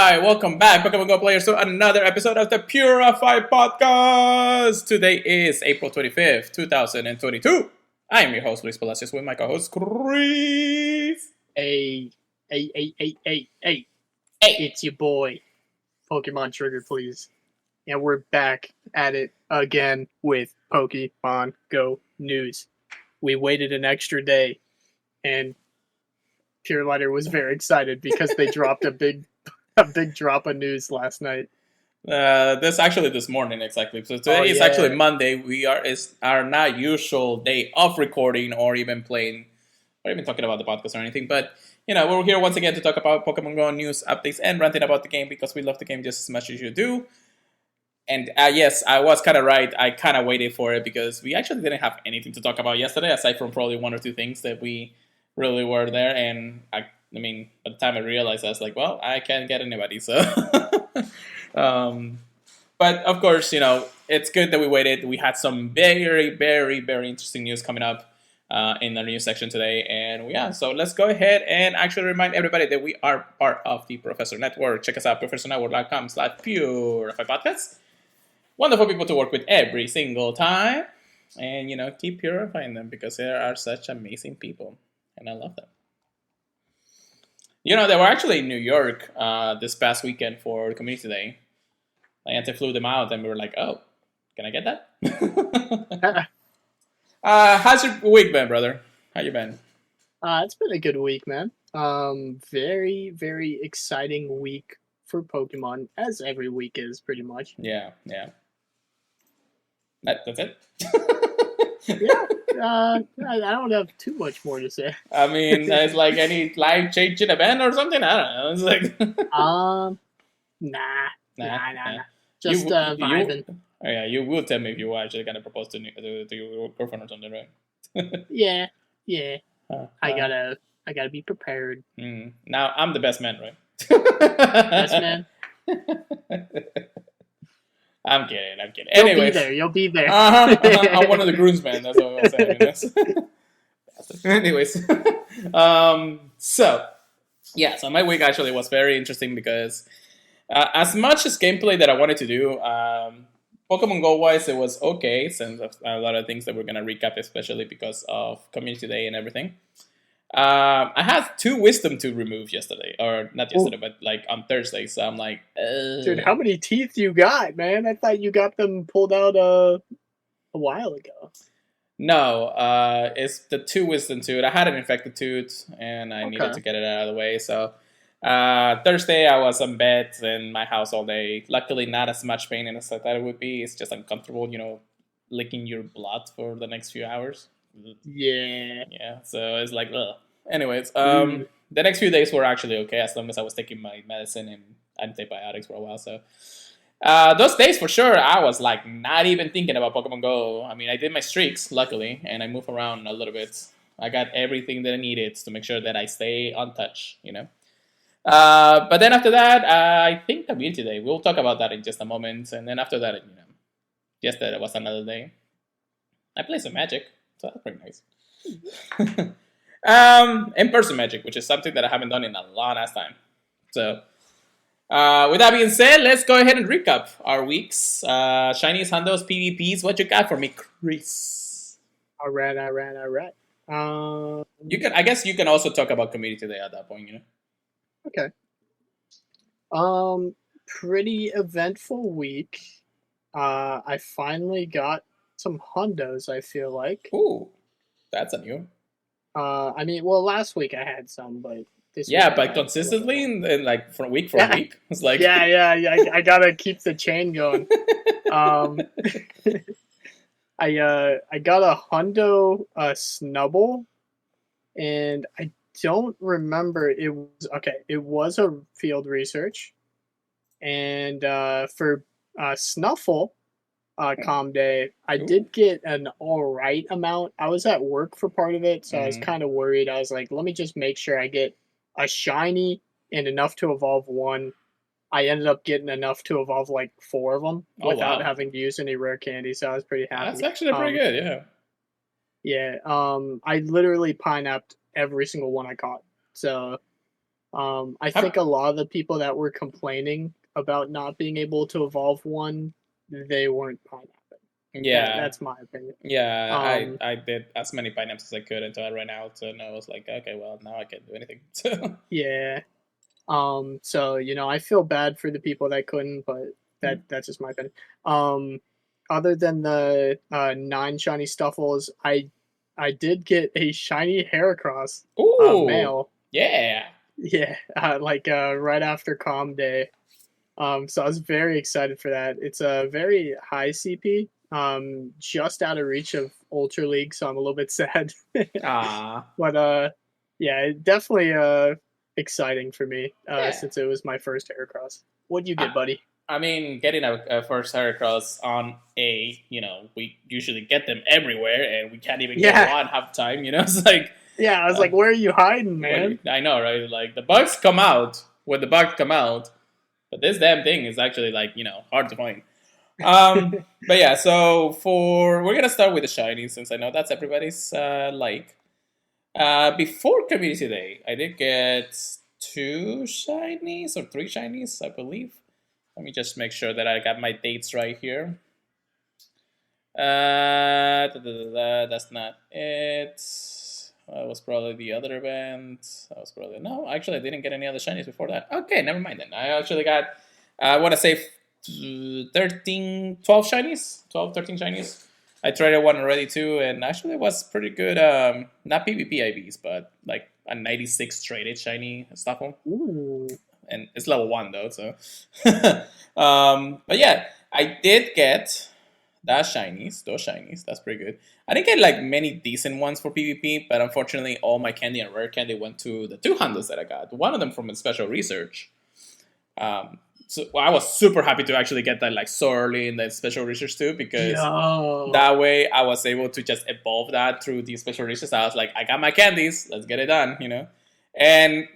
Alright, welcome back, Pokemon Go players, to another episode of the Purified podcast. Today is April 25th, 2022. I am your host, Luis Palacios, with my co-host, Chris. Hey, it's your boy, Pokemon Trigger, please. And we're back at it again with Pokemon Go news. We waited an extra day, and Pure Lighter was very excited because they dropped a big drop of news last night. This morning, exactly. So today is actually Monday. It's our not usual day of recording or even playing, or even talking about the podcast or anything. But, we're here once again to talk about Pokemon Go news, updates, and ranting about the game because we love the game just as much as you do. And yes, I was kind of right. I kind of waited for it because we actually didn't have anything to talk about yesterday, aside from probably one or two things that we really were there. And I mean, by the time I realized, I was like, well, I can't get anybody. So, but of course, it's good that we waited. We had some very, very, very interesting news coming up in the news section today. And so let's go ahead and actually remind everybody that we are part of the Professor Network. Check us out, professornetwork.com/purifypodcasts. Wonderful people to work with every single time. And, keep purifying them because they are such amazing people. And I love them. They were actually in New York this past weekend for Community Day. My auntie flew them out and we were like, oh, can I get that? How's your week been, brother? How you been? It's been a good week, man. Very, very exciting week for Pokemon, as every week is pretty much. Yeah. That's it? Yeah. I don't have too much more to say. I mean, it's like any life-changing event or something? I don't know. It's like... Nah. Just vibing. You will tell me if you were actually going to propose to your girlfriend or something, right? Yeah. I gotta be prepared. Now, I'm the best man, right? Best man? I'm kidding. Anyways. You'll be there. I'm one of the groomsmen. That's what I'm saying. Anyways. So my week actually was very interesting because as much as gameplay that I wanted to do, Pokemon Go-wise, it was okay, since a lot of things that we're going to recap, especially because of Community Day and everything. I had 2 wisdom to remove yesterday, or not yesterday, but like on Thursday. So I'm like, dude, how many teeth you got, man? I thought you got them pulled out a while ago. No, it's the 2 wisdom tooth. I had an infected tooth, and I needed to get it out of the way. So Thursday, I was on bed in my house all day. Luckily, not as much pain as I thought it would be. It's just uncomfortable, licking your blood for the next few hours. Yeah, so it's like, ugh. Anyways, the next few days were actually okay as long as I was taking my medicine and antibiotics for a while. So those days, for sure, I was like not even thinking about Pokemon Go. I mean, I did my streaks, luckily, and I move around a little bit. I got everything that I needed to make sure that I stay on touch, But then after that, I think Community Day. We'll talk about that in just a moment. And then after that, just that it was another day. I played some Magic. So that's pretty nice. In-person Magic, which is something that I haven't done in a long ass time. So, with that being said, let's go ahead and recap our weeks. Shinies, Hundos, PvPs. What you got for me, Chris? All right. I guess you can also talk about Community Day at that point, Okay. Pretty eventful week. I finally got some hundos, I feel like. Ooh, that's a new. I mean, well, last week I had some, but this week but consistently and like from week for week, it's like I gotta keep the chain going. I got a hundo Snubble, and I don't remember it was a field research, and for Snuffle. Calm Day, I did get an alright amount. I was at work for part of it, so I was kind of worried. I was like, let me just make sure I get a shiny and enough to evolve 1. I ended up getting enough to evolve like 4 of them without having to use any rare candy, so I was pretty happy. That's actually pretty good, yeah. Yeah, I literally pineapped every single one I caught. So I think a lot of the people that were complaining about not being able to evolve one, they weren't pineapple. Yeah, That's my opinion. yeah. I did as many pineapples as I could until I ran out, and I was like, okay, well now I can't do anything. Yeah. So I feel bad for the people that couldn't, but that's just my opinion. Other than the 9 shiny Stuffles, I did get a shiny Heracross, Ooh, male. yeah. Yeah, right after Calm Day. So I was very excited for that. It's a very high CP, just out of reach of Ultra League, so I'm a little bit sad. Ah, But yeah, definitely exciting for me yeah. since it was my first Heracross. What'd you get, buddy? I mean, getting a first Heracross on we usually get them everywhere, and we can't even get Yeah, one half the time. It's like, yeah. I was like, where are you hiding, man? I know, right? Like the bugs come out when the bugs come out, but this damn thing is actually like hard to find. But yeah, so we're gonna start with the shinies since I know that's everybody's like. Before Community Day, I did get 2 shinies or 3 shinies, I believe. Let me just make sure that I got my dates right here. That's not it. That was probably the other event. That was probably no. Actually, I didn't get any other shinies before that. Okay, never mind then. I actually got. I want to say 13, 12 shinies, 12, 13 shinies. I traded one already too, and actually it was pretty good. Not PvP IVs, but like a 96 traded shiny stuff. Ooh. And it's level 1 though, so. But yeah, I did get those shinies. That's pretty good. I didn't get like many decent ones for PvP, but unfortunately, all my candy and rare candy went to the 2 handles that I got. One of them from a special research. So I was super happy to actually get that like so early in the special research too, because that way I was able to just evolve that through the special research. I was like, I got my candies, let's get it done, And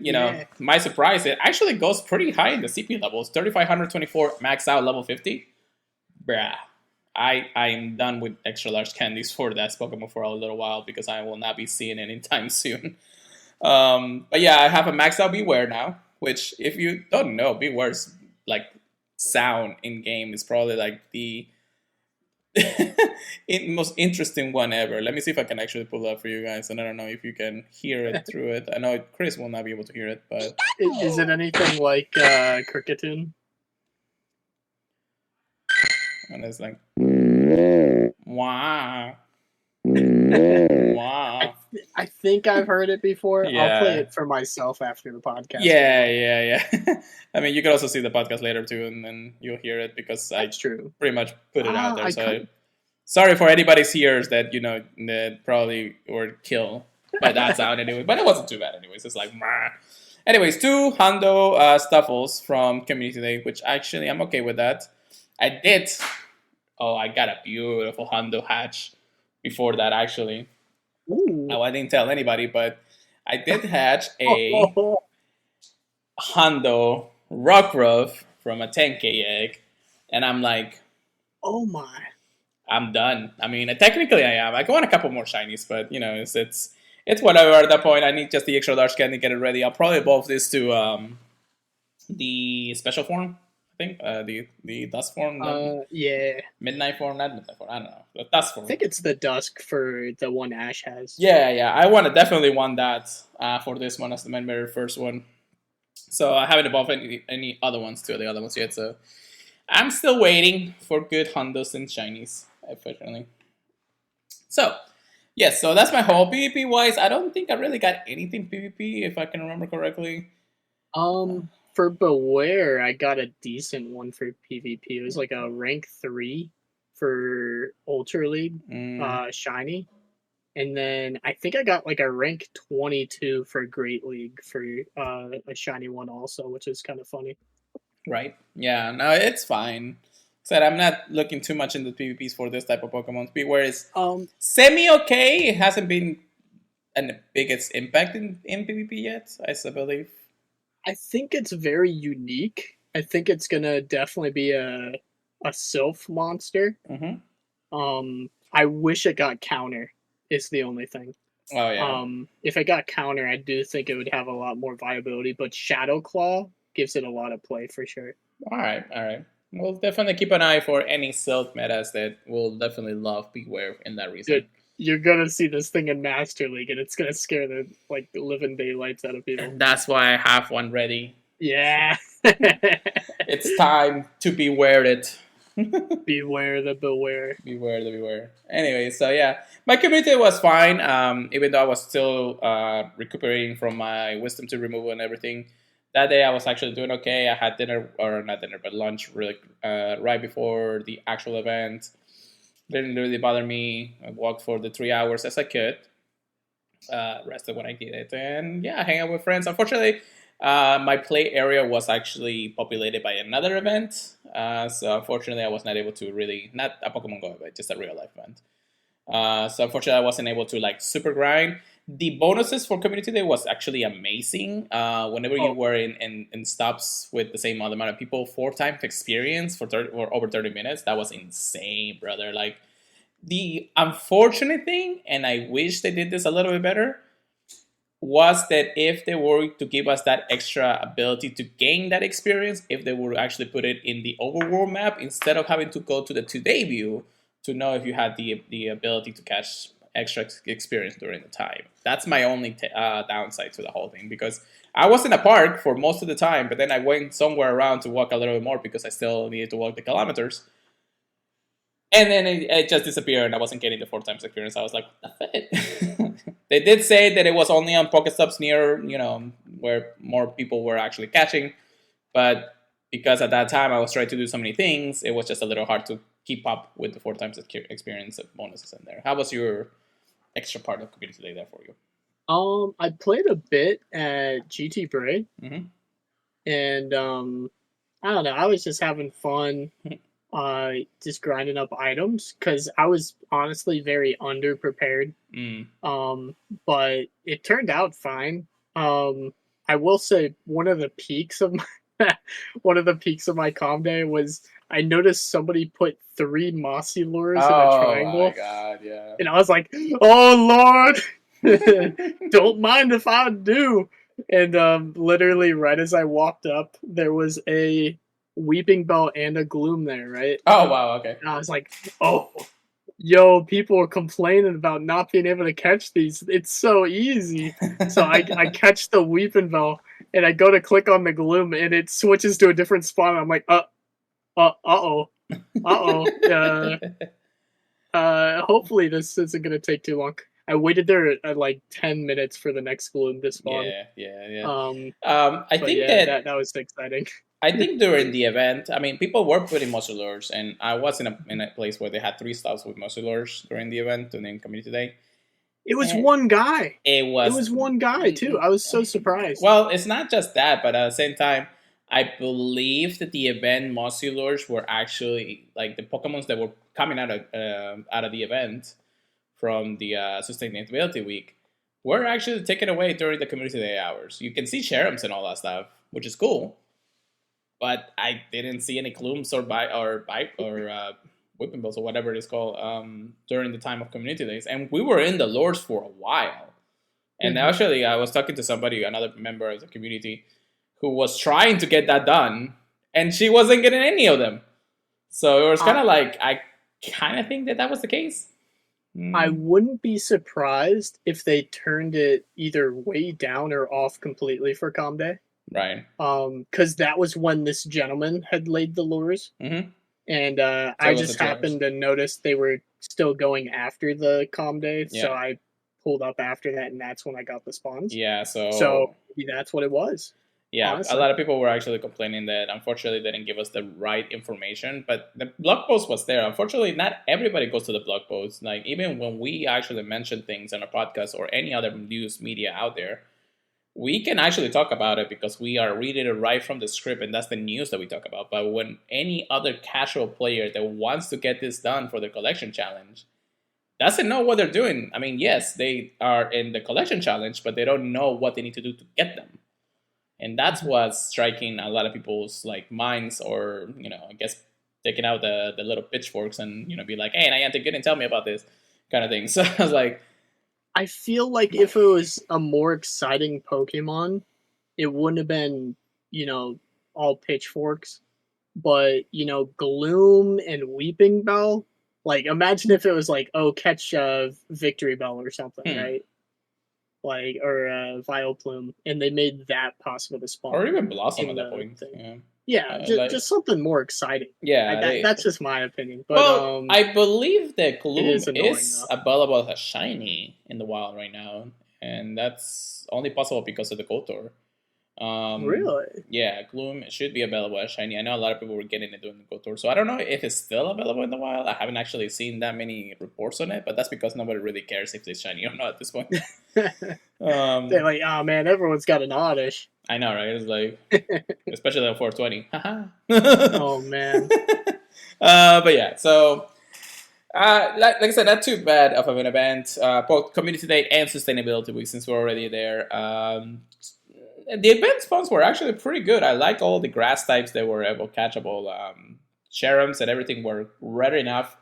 my surprise, it actually goes pretty high in the CP levels. 3524 max out level 50. Bruh. I'm done with extra large candies for that Pokemon for a little while because I will not be seeing it anytime soon. But yeah, I have a max out Beware now, which if you don't know, Beware's like sound in game is probably like the most interesting one ever. Let me see if I can actually pull it up for you guys, and I don't know if you can hear it through it. I know Chris will not be able to hear it, but is it anything like Cricketune? And it's like wow. Wow. I think I've heard it before. Yeah. I'll play it for myself after the podcast. Yeah. I mean, you can also see the podcast later too, and then you'll hear it because that's true. Pretty much put it out there. So sorry for anybody's ears that that probably were killed by that sound anyway, but it wasn't too bad anyways. It's like, meh. Anyways, 2 Hondo Stuffles from Community Day, which actually I'm okay with that. I got a beautiful Hondo hatch before that actually. Ooh. Now I didn't tell anybody, but I did hatch a Hondo Rockruff from a 10k egg, and I'm like, oh my, I'm done. I mean, technically I am. I want a couple more shinies, but it's whatever at that point. I need just the extra large candy to get it ready. I'll probably evolve this to the special form. I think the dusk form. Yeah. Midnight form, not midnight form. I don't know. The dusk form. I think it's the dusk for the one Ash has. Yeah. I definitely want that for this one as the very first one. So I haven't evolved any other ones to the other ones yet. So I'm still waiting for good Hondos and shinies, unfortunately. So yes, so that's my whole PvP wise. I don't think I really got anything PvP if I can remember correctly. For Beware, I got a decent one for PvP. It was like a rank 3 for Ultra League, shiny. And then I think I got like a rank 22 for Great League for a shiny one also, which is kind of funny. Right. Yeah, no, it's fine. Said I'm not looking too much into PvPs for this type of Pokemon. Beware is semi-okay. It hasn't been the biggest impact in PvP yet, I believe. I think it's very unique. I think it's gonna definitely be a Sylph monster. Mm-hmm. I wish it got counter. Is the only thing. Oh yeah. If it got counter, I do think it would have a lot more viability, but Shadow Claw gives it a lot of play for sure. All right, all right. We'll definitely keep an eye for any Silph metas that will definitely love Beware in that reason. Dude, you're gonna see this thing in Master League, and it's gonna scare the living daylights out of people. And that's why I have one ready. Yeah. It's time to beware it. Beware the beware. Beware the beware. Anyway, so yeah, my community was fine. Even though I was still recuperating from my wisdom tooth removal and everything. That day I was actually doing okay. I had dinner, or not dinner, but lunch really right before the actual event. Didn't really bother me. I walked for the 3 hours as I could. Rested when I did it, and yeah, hang out with friends. Unfortunately, my play area was actually populated by another event, so unfortunately, I was not able to really, not a Pokemon Go event, just a real life event. So unfortunately, I wasn't able to like super grind. The bonuses for Community Day was actually amazing. Whenever you were in stops with the same amount of people, 4 times experience for 30, or over 30 minutes, that was insane, brother. Like, the unfortunate thing, and I wish they did this a little bit better, was that if they were to give us that extra ability to gain that experience, if they were to actually put it in the overworld map instead of having to go to the today view to know if you had the ability to catch extra experience during the time. That's my only downside to the whole thing, because I was in a park for most of the time, but then I went somewhere around to walk a little bit more because I still needed to walk the kilometers. And then it just disappeared, and I wasn't getting the 4 times experience. I was like, that's it. They did say that it was only on Pokestops near, where more people were actually catching. But because at that time I was trying to do so many things, it was just a little hard to keep up with the 4 times experience of bonuses in there. How was your extra part of Community Day there for you? I played a bit at GT Parade, Mm-hmm. and I don't know. I was just having fun, just grinding up items because I was honestly very underprepared. But it turned out fine. I will say one of the peaks of my one of the peaks of my com day was I noticed somebody put 3 mossy lures in a triangle. Oh my god, yeah. And I was like, "Oh Lord, don't mind if I do." And literally, right as I walked up, there was a Weeping Bell and a Gloom there, right? Oh wow, okay. And I was like, "Oh, yo, people are complaining about not being able to catch these. It's so easy." So I catch the Weeping Bell, and I go to click on the Gloom, and it switches to a different spot. I'm like, uh-oh. Hopefully this isn't gonna take too long. I waited there at like 10 minutes for the next Gloom to spawn. Yeah. I But think yeah, that was exciting. I think during the event, I mean, people were putting muscle lures, and I was in a place where they had 3 stops with muscle lures during the event, during Community Day. It was one guy. It was one guy too. I was so surprised. Well, it's not just that, but at the same time, I believe that the event muscle lures were actually like the Pokemons that were coming out of the event from the sustainability week were actually taken away during the Community Day hours. You can see Cherums and all that stuff, which is cool. But I didn't see any Glooms or Whipping Bills or whatever it is called during the time of Community Days. And we were in the lures for a while. And actually, I was talking to somebody, another member of the community, who was trying to get that done, and she wasn't getting any of them. So it was kind of like, I kind of think that was the case. I wouldn't be surprised if they turned it either way down or off completely for Com Day. Right. Because that was when this gentleman had laid the lures. Mm-hmm. And I just happened to notice they were still going after the Com Day. Yeah. So I pulled up after that, and that's when I got the spawns. Yeah, so maybe that's what it was. Yeah, honestly. A lot of people were actually complaining that unfortunately they didn't give us the right information, but the blog post was there. Unfortunately, not everybody goes to the blog post. Like, even when we actually mention things on a podcast or any other news media out there, we can actually talk about it because we are reading it right from the script, and that's the news that we talk about. But when any other casual player that wants to get this done for the collection challenge doesn't know what they're doing. I mean, yes, they are in the collection challenge, but they don't know what they need to do to get them. And that's what's striking a lot of people's like minds, or I guess taking out the little pitchforks and be like, "Hey, Niantic, you didn't tell me about this," kind of thing. So I was like, I feel like if it was a more exciting Pokemon, it wouldn't have been, you know, all pitchforks. But, Gloom and Weeping Bell, like, imagine if it was like, oh, catch Victory Bell or something, Hmm. right? Like, or Vileplume, and they made that possible to Or spawn even Blossom at in that the point. thing. Yeah. Yeah, Like just something more exciting. yeah, they. That's just my opinion. But Well, I believe that it Gloom is annoying is though. available as a shiny in the wild right now, and that's only possible because of the Kotor. Um, Really? yeah, Gloom should be available as shiny. I know a lot of people were getting it during the Kotor, so I don't know if it's still available in the wild. I haven't actually seen that many reports on it, but that's because nobody really cares if it's shiny or not at this point. They're Um, like, oh man, everyone's got an oddish. I know, right? It's like, especially on 420. Oh man. But yeah, so like I said, not too bad of an event. Both Community Day and Sustainability Week, since we're already there. The event spawns were actually pretty good. I like all the grass types that were able catchable. Sharums and everything were rare enough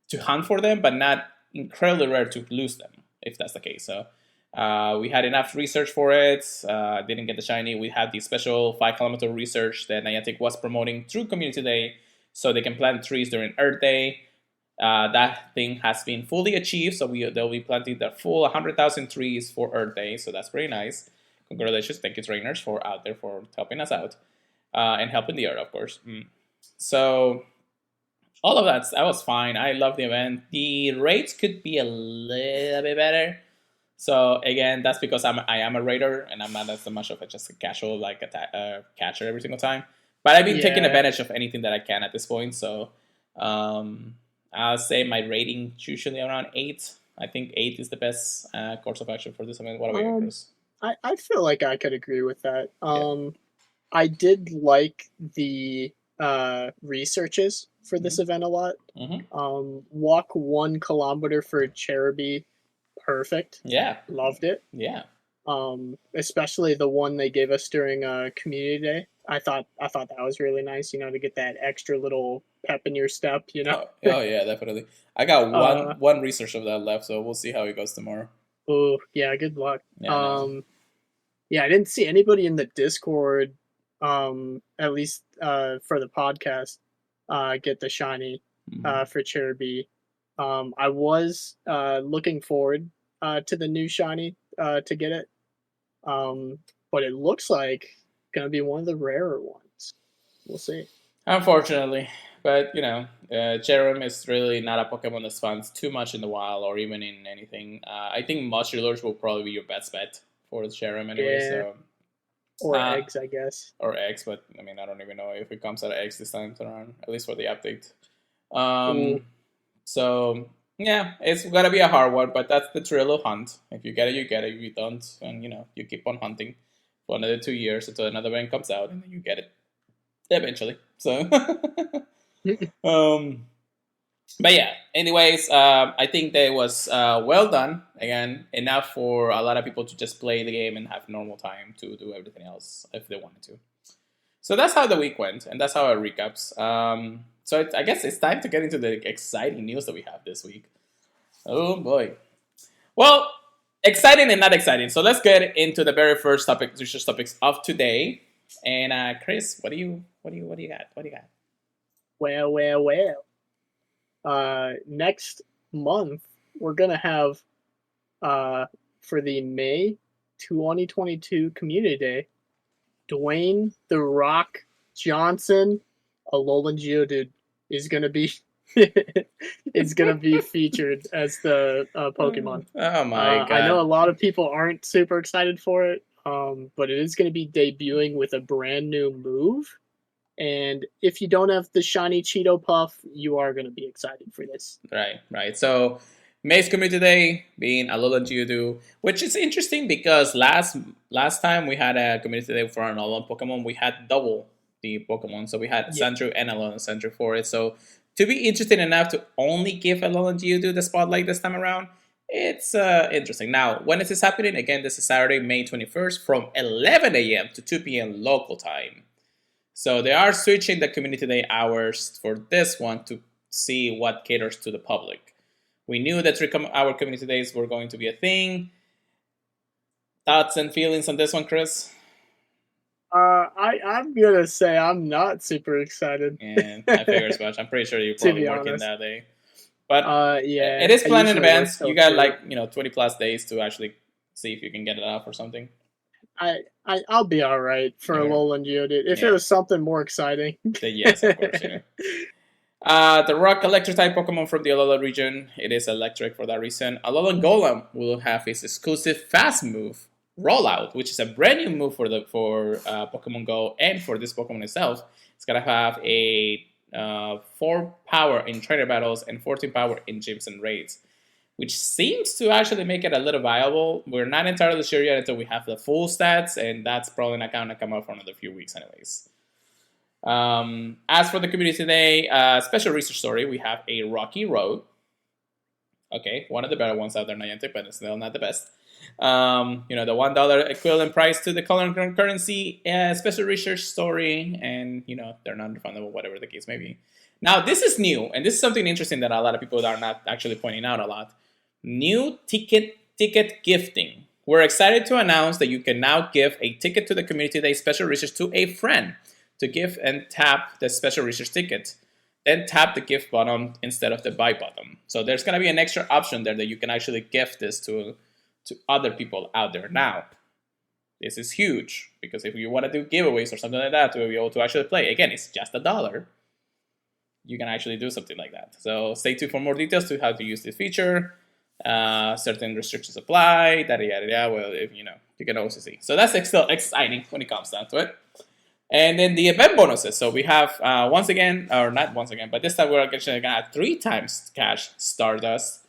to hunt for them, but not incredibly rare to lose them, if that's the case. So we had enough research for it. Didn't get the shiny. We had the special 5 kilometer research that Niantic was promoting through Community Day, so they can plant trees during Earth Day. That thing has been fully achieved, so they'll be planting the full 100,000 trees for Earth Day. So that's pretty nice. Congratulations, thank you trainers for out there for helping us out and helping the Earth, of course. So all of that was fine. I love the event. The rates could be a little bit better. So again, that's because I am a raider and I'm not as much of just a casual like catcher every single time. But I've been taking Yeah. advantage of anything that I can at this point. So I'll say my rating is usually around 8. I think 8 is the best course of action for this event. What about you, Um Chris? I feel like I could agree with that. Yeah. I did like the researches for this Mm-hmm. event a lot. Mm-hmm. Walk 1 kilometer for Cherubi, perfect. Yeah. Loved it. Yeah. Especially the one they gave us during Community Day. I thought that was really nice. To get that extra little pep in your step. Oh yeah, definitely. I got uh, one research of that left, so we'll see how it goes tomorrow. oh yeah, good luck. Yeah, no. Yeah, I didn't see anybody in the Discord, at least for the podcast, get the shiny Mm-hmm. for Cherubi. I was looking forward to the new shiny to get it, but it looks like gonna be one of the rarer ones. We'll see. Unfortunately, but Jerem is really not a Pokemon that spawns too much in the wild or even in anything. I think Musculars will probably be your best bet for Jerem anyway. Yeah, So or uh, eggs, I guess. or X, but I mean I don't even know if it comes out of X this time around, at least for the update. Um, Ooh, so yeah, it's gonna be a hard one, but that's the thrill of hunt. If you get it, you get it. If you don't, and you keep on hunting for another 2 years until another one comes out, and then you get it eventually. So, um, but yeah. Anyways, I think that it was well done. Again, enough for a lot of people to just play the game and have normal time to do everything else if they wanted to. So that's how the week went, and that's how our recaps. So I guess it's time to get into the exciting news that we have this week. Oh boy. Well, exciting and not exciting. So let's get into the very first topic, research topics of today. And Chris, what do you got? What do you got? well. Next month we're gonna have for the May 2022 Community Day, Dwayne the Rock Johnson, Alolan Geodude, is gonna be is gonna be featured as the Pokemon. Oh my I know a god. lot of people aren't super excited for it, but it is going to be debuting with a brand new move. And if you don't have the shiny Cheeto Puff, you are going to be excited for this. Right. So May's Community Day being a little Geodude, which is interesting because last time we had a Community Day for an Alolan Pokemon, we had double the Pokemon. So we had Yeah. Sandrew and Alolan Sandrew for it. So to be interesting enough to only give Alolan Geodude the spotlight this time around, it's interesting. Now, when is this happening? Again, this is Saturday, May 21st from 11 a.m. to 2 p.m. local time. So they are switching the Community Day hours for this one to see what caters to the public. We knew that 3-hour community days were going to be a thing. Thoughts and feelings on this one, Chris? I'm gonna say I'm not super excited. And I figured as much. I'm pretty sure you're probably working that day. But yeah, it is planned in advance. You got 2. like 20 plus days to actually see if you can get it off or something. I'll be all right for Alolan Geodude. If it was something more exciting, then yes, of course. The Rock Electric type Pokemon from the Alola region. It is electric for that reason. Alolan Golem will have its exclusive fast move rollout, which is a brand new move for Pokemon Go and for this Pokemon itself. It's gonna have a 4 power in trainer battles and 14 power in gyms and raids, which seems to actually make it a little viable. We're not entirely sure yet until we have the full stats, and that's probably not going to come out for another few weeks anyways. As for the community today, special research story, we have a Rocky Road. Okay, one of the better ones out there, Niantic, but it's still not the best. The $1 equivalent price to the current currency, special research story, and they're non-refundable, whatever the case may be. Now, this is new, and this is something interesting that a lot of people are not actually pointing out a lot. New ticket gifting. We're excited to announce that you can now give a ticket to the Community Day Special Research to a friend to give and tap the Special Research ticket. Then tap the gift button instead of the buy button. So there's going to be an extra option there that you can actually gift this to other people out there now. This is huge, because if you want to do giveaways or something like that to be able to actually play, again, it's just $1. You can actually do something like that. So stay tuned for more details to how to use this feature. Certain restrictions apply, yada yada yada. Well, you can also see. So that's still exciting when it comes down to it. And then the event bonuses. So we have once again, or not once again, but this time we're actually gonna have 3 times cash Stardust.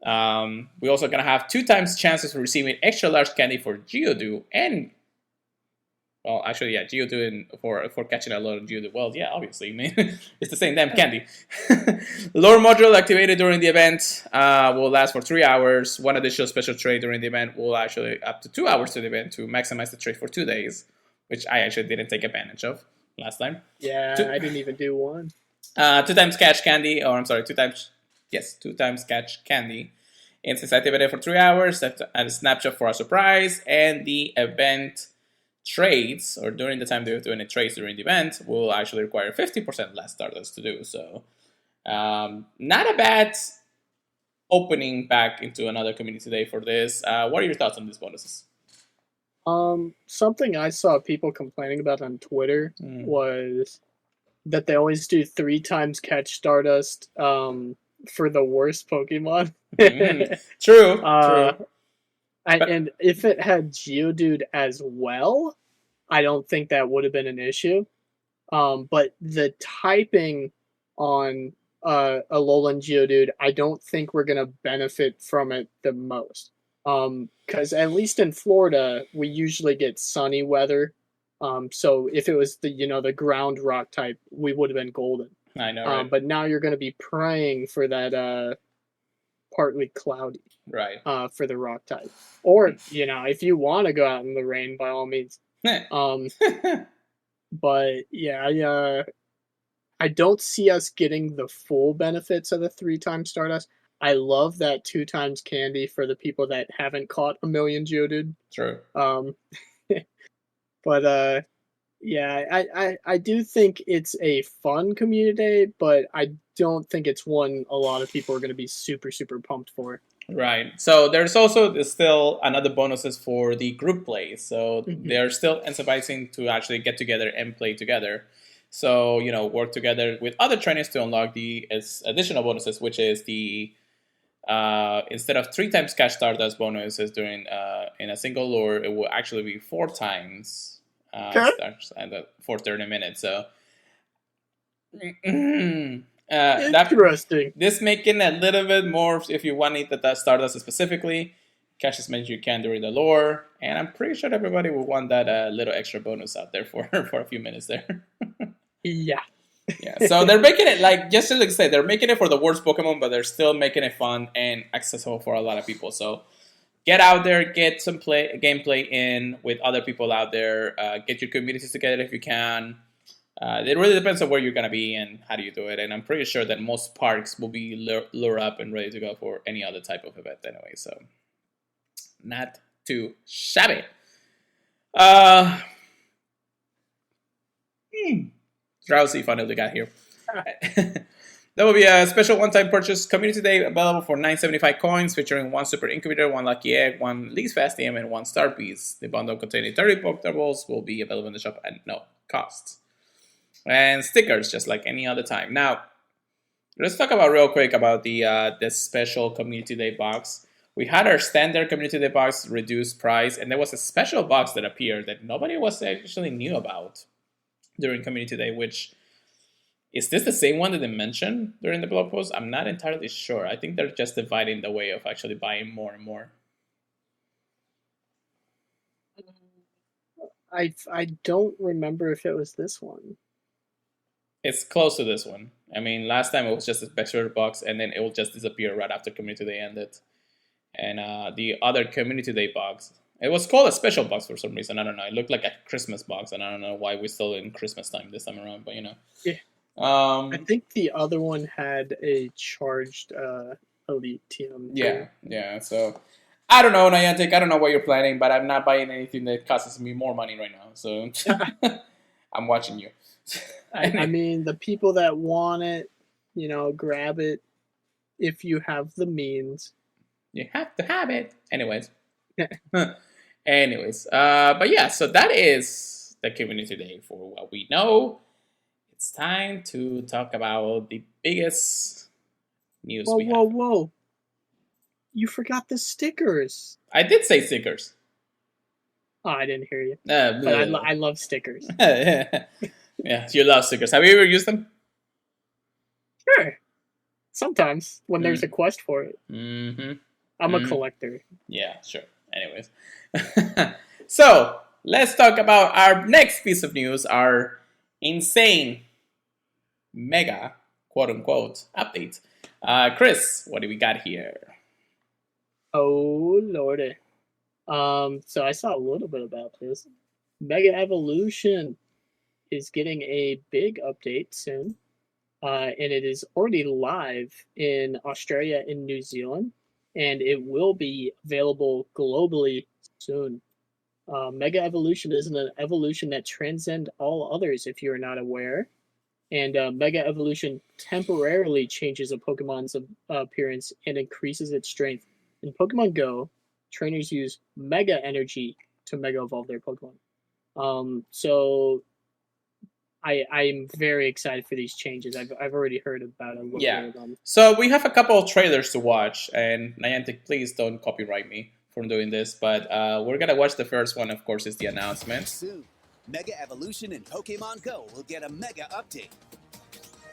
We're also gonna have 2 times chances for receiving extra large candy for Geodude and. Well, actually, yeah, Geodude for catching a lot of Geodude. Well, yeah, obviously, man. It's the same damn candy. Lure module activated during the event will last for 3 hours. 1 additional special trade during the event will actually up to 2 hours to the event to maximize the trade for 2 days, which I actually didn't take advantage of last time. Yeah, I didn't even do 1. 2 times catch candy, or I'm sorry, 2 times catch candy. And since activated for 3 hours, that's a snapshot for a surprise, and the event trades, or during the time they're doing the trades during the event, will actually require 50% less Stardust to do. So, not a bad opening back into another community day for this. What are your thoughts on these bonuses? Something I saw people complaining about on Twitter was that they always do 3 times catch Stardust for the worst Pokemon. True. True. And if it had Geodude as well, I don't think that would have been an issue. But the typing on Alolan Geodude, I don't think we're going to benefit from it the most. Because at least in Florida, we usually get sunny weather. So if it was the ground rock type, we would have been golden. I know, right? But now you're going to be praying for that partly cloudy. Right. For the rock type. Or, if you want to go out in the rain, by all means. But yeah, I don't see us getting the full benefits of the 3 times Stardust. I love that 2 times candy for the people that haven't caught a million Geodude. True. But yeah, I do think it's a fun community day, but I don't think it's one a lot of people are going to be super, super pumped for. Right. So there's also still another bonuses for the group play. So they're still incentivizing to actually get together and play together. So, work together with other trainers to unlock the additional bonuses, which is the instead of 3 times cash Stardust bonuses during in a single lure, it will actually be 4 times for 30 minutes. So interesting. This making a little bit more if you want it that Stardust specifically. Catch as many as you can during the lore, and I'm pretty sure everybody will want that little extra bonus out there for a few minutes there. Yeah. So they're making it just to say, they're making it for the worst Pokemon, but they're still making it fun and accessible for a lot of people. So get out there, get some gameplay in with other people out there. Get your communities together if you can. It really depends on where you're gonna be and how do you do it. And I'm pretty sure that most parks will be lure up and ready to go for any other type of event anyway. So not too shabby. Uh, Drowsy finally got here. There will be a special one-time purchase community day available for 975 coins, featuring one super incubator, one lucky egg, one least fast DM, and one star piece. The bundle containing 30 Pokeballs will be available in the shop at no cost. And stickers, just like any other time. Now, let's talk about real quick about the special community day box. We had our standard community day box reduced price, and there was a special box that appeared that nobody was actually knew about during community day, which is this the same one that they mentioned during the blog post? I'm not entirely sure. I think they're just dividing the way of actually buying more and more. I don't remember if it was this one. It's close to this one. I mean, last time it was just a special box, and then it will just disappear right after community day ended. And the other community day box, it was called a special box for some reason. I don't know. It looked like a Christmas box, and I don't know why we're still in Christmas time this time around. But Yeah. I think the other one had a charged elite TM. Yeah. So I don't know, Niantic. I don't know what you're planning, but I'm not buying anything that costs me more money right now. So I'm watching you. I mean, the people that want it, grab it if you have the means. You have to have it. Anyways. But yeah, so that is the community day for what we know. It's time to talk about the biggest news we have. Whoa. You forgot the stickers. I did say stickers. Oh, I didn't hear you. But I love stickers. Yeah, you love stickers. Have you ever used them? Sure. Sometimes, when there's a quest for it. Mm-hmm. I'm a collector. Yeah, sure. Anyways. So, let's talk about our next piece of news, our insane, mega, quote-unquote, update. Chris, what do we got here? Oh, lordy. So I saw a little bit about this. Mega Evolution is getting a big update soon. And it is already live in Australia and New Zealand. And it will be available globally soon. Mega Evolution is an evolution that transcends all others, if you're not aware. And Mega Evolution temporarily changes a Pokemon's appearance and increases its strength. In Pokemon Go, trainers use Mega Energy to Mega Evolve their Pokemon. So I'm very excited for these changes. I've already heard about it. Yeah. So we have a couple of trailers to watch, and Niantic, please don't copyright me for doing this, but we're gonna watch the first one. Of course, is the announcement. Soon, Mega Evolution in Pokemon Go will get a Mega update.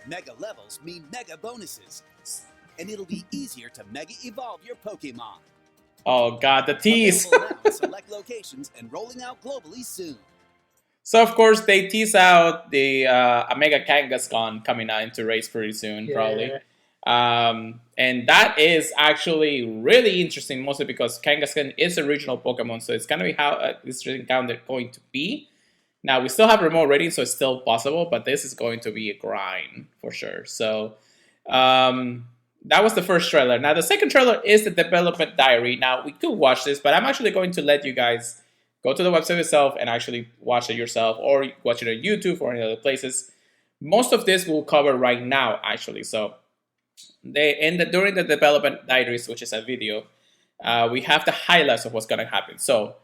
Mega levels mean Mega bonuses, and it'll be easier to Mega Evolve your Pokemon. Oh God, the tease! Available now in select locations and rolling out globally soon. So of course they tease out the a Mega Kangaskhan coming out into race pretty soon, probably. And that is actually really interesting, mostly because Kangaskhan is a regional Pokemon, so it's gonna be how this encounter going to be. Now we still have remote rating, so it's still possible, but this is going to be a grind for sure. So that was the first trailer. Now the second trailer is the development diary. Now we could watch this, but I'm actually going to let you guys go to the website itself and actually watch it yourself, or watch it on YouTube or any other places. Most of this we'll cover right now, actually. So during the development diaries, which is a video, we have the highlights of what's going to happen. So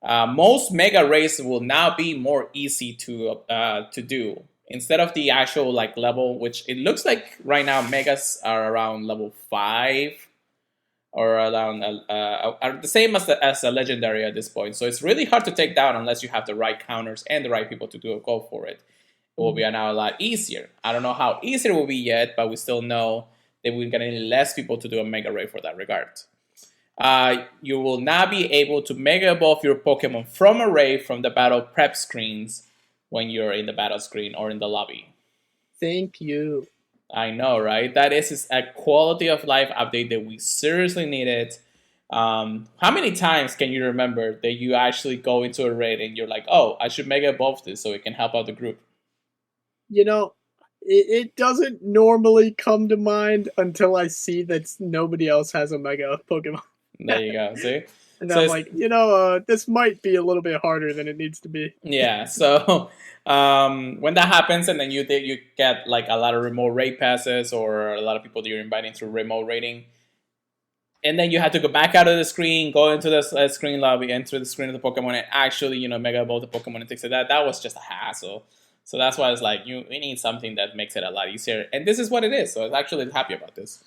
most mega races will now be more easy to do. Instead of the actual level, which it looks like right now megas are around level 5. Or around are the same as a legendary at this point. So it's really hard to take down unless you have the right counters and the right people to go for it. It will be now a lot easier. I don't know how easy it will be yet, but we still know that we're going to need less people to do a Mega Raid for that regard. You will now be able to Mega Evolve your Pokemon from a raid from the battle prep screens when you're in the battle screen or in the lobby. Thank you. I know, right? That is a quality of life update that we seriously needed. How many times can you remember that you actually go into a raid and you're like, oh, I should Mega Evolve this so it can help out the group? You know, it doesn't normally come to mind until I see that nobody else has a Mega Pokemon. There you go. See, And so I'm it's like, this might be a little bit harder than it needs to be. yeah. So when that happens, and then you get like a lot of remote raid passes, or a lot of people that you're inviting through remote raiding, and then you have to go back out of the screen, go into the screen lobby, enter the screen of the Pokemon, and actually, Mega Evolve the Pokemon and things like that. That was just a hassle. So that's why it's like we need something that makes it a lot easier. And this is what it is. So I'm actually happy about this.